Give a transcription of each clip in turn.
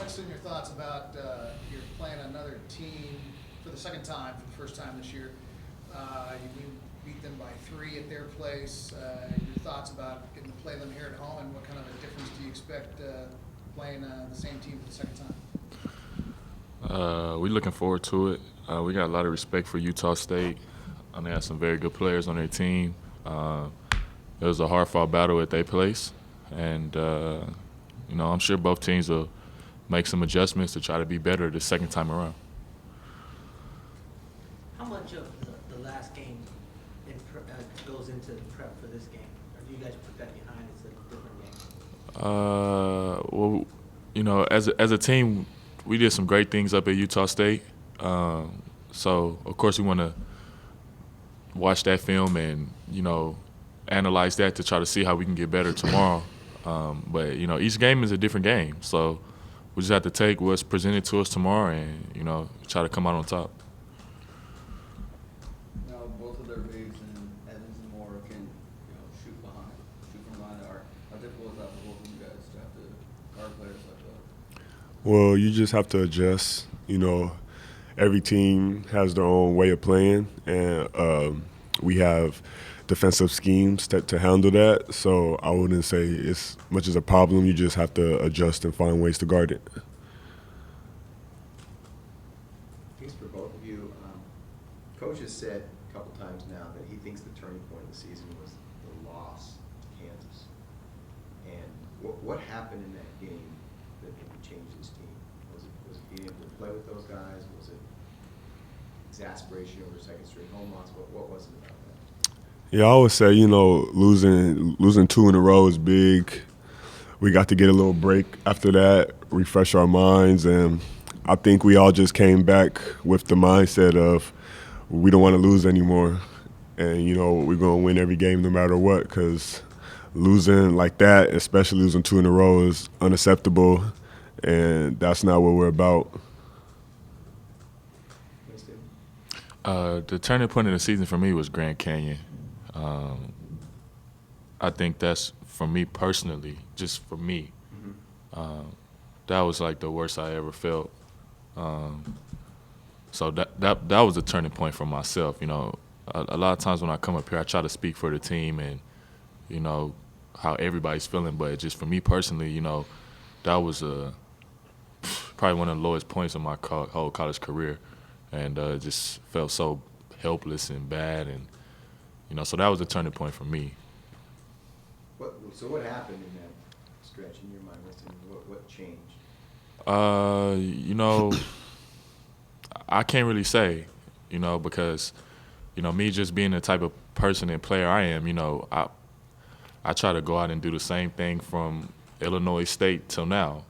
Winston, your thoughts about you're playing another team for the second time, for the first time this year. You beat them by 3 at their place. Your thoughts about getting to play them here at home, and what kind of a difference do you expect playing the same team for the second time? We're looking forward to it. We got a lot of respect for Utah State. They have some very good players on their team. It was a hard-fought battle at their place, and I'm sure both teams will make some adjustments to try to be better the second time around. How much of the last game goes into the prep for this game? Or do you guys put that behind as a different game? Well, as a team, we did some great things up at Utah State. So, of course, we want to watch that film and, analyze that to try to see how we can get better tomorrow. But each game is a different game. So we just have to take what's presented to us tomorrow and, try to come out on top. Now, both of their bigs and Evans and Moore can, shoot from behind. How difficult is that for both of you guys to have to guard players like that? Well, you just have to adjust. Every team has their own way of playing, and we have defensive schemes to handle that. So I wouldn't say it's much as a problem. You just have to adjust and find ways to guard it. I guess for both of you, Coach has said a couple times now that he thinks the turning point of the season was the loss to Kansas. And what happened in that game that maybe changed his team? Was it being able to play with those guys? Was it exasperation over second straight home loss? What was it about that? Yeah, I always say, losing 2 in a row is big. We got to get a little break after that, refresh our minds, and I think we all just came back with the mindset of we don't want to lose anymore. And, we're going to win every game no matter what, because losing like that, especially losing 2 in a row, is unacceptable, and that's not what we're about. The turning point of the season for me was Grand Canyon. I think that's, for me personally, just for me, that was like the worst I ever felt. So that was a turning point for myself. A lot of times when I come up here, I try to speak for the team and, how everybody's feeling. But just for me personally, that was probably one of the lowest points of my whole college career. And just felt so helpless and bad. And, so that was the turning point for me. So what happened in that stretch in your mind, Winston? What changed? I can't really say, because, me just being the type of person and player I am, I try to go out and do the same thing from Illinois State till now.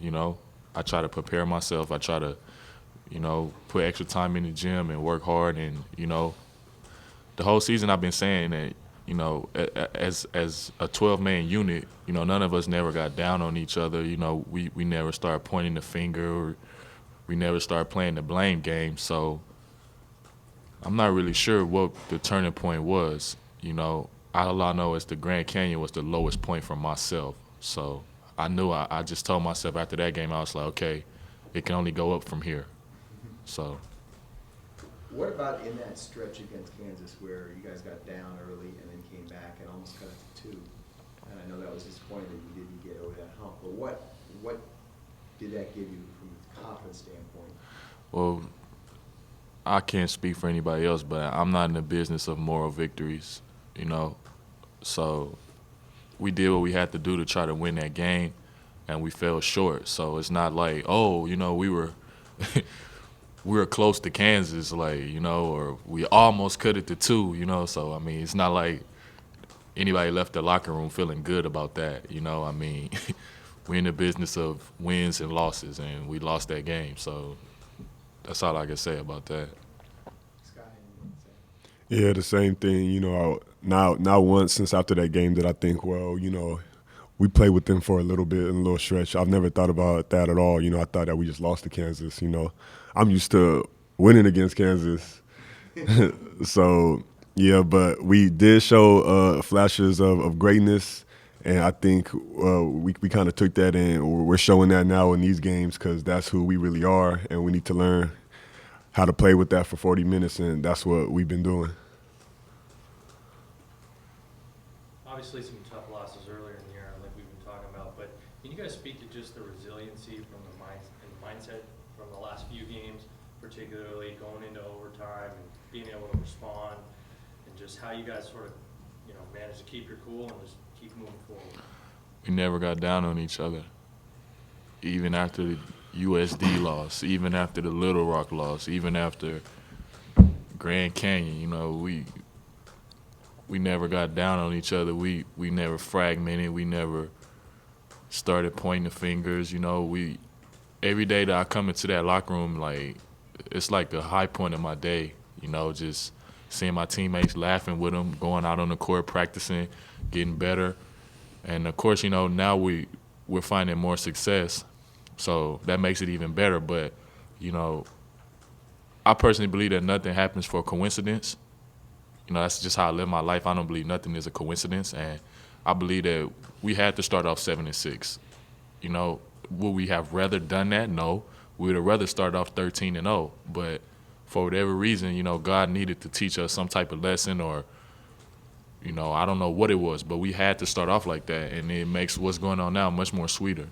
I try to prepare myself. I try to, put extra time in the gym and work hard. And, the whole season I've been saying that, as a 12-man unit, none of us never got down on each other. We never started pointing the finger, or we never started playing the blame game. So I'm not really sure what the turning point was. All I know is the Grand Canyon was the lowest point for myself. So I knew I just told myself after that game, I was like, okay, it can only go up from here. So. What about in that stretch against Kansas where you guys got down early and then came back and almost cut it to 2? And I know that was disappointing that you didn't get over that hump. But what did that give you from a confidence standpoint? Well, I can't speak for anybody else, but I'm not in the business of moral victories, So we did what we had to do to try to win that game, and we fell short. So it's not like, we were we were close to Kansas, or we almost cut it to 2, So, it's not like anybody left the locker room feeling good about that, We're in the business of wins and losses, and we lost that game. So that's all I can say about that. Yeah, the same thing. Not once since after that game that I think, we played with them for a little bit in a little stretch. I've never thought about that at all. I thought that we just lost to Kansas. I'm used to winning against Kansas. So, yeah, but we did show flashes of greatness, And I think we kind of took that and we're showing that now in these games because that's who we really are, and we need to learn how to play with that for 40 minutes, and that's what we've been doing. Obviously, some tough losses earlier in the year, like we've been talking about, but can you guys speak to just the resiliency from the mindset from the last few games, particularly going into overtime and being able to respond, and just how you guys sort of, managed to keep your cool and just keep moving forward? We never got down on each other, even after the USD loss, even after the Little Rock loss, even after Grand Canyon. We never got down on each other. We never fragmented. We never started pointing the fingers. Every day that I come into that locker room, it's like the high point of my day. Just seeing my teammates, laughing with them, going out on the court, practicing, getting better. And of course, now we're finding more success, so that makes it even better. But I personally believe that nothing happens for a coincidence. That's just how I live my life. I don't believe nothing is a coincidence, and I believe that we had to start off 7-6. Would we have rather done that? No. We would have rather started off 13-0. But for whatever reason, God needed to teach us some type of lesson, or I don't know what it was, but we had to start off like that, and it makes what's going on now much more sweeter.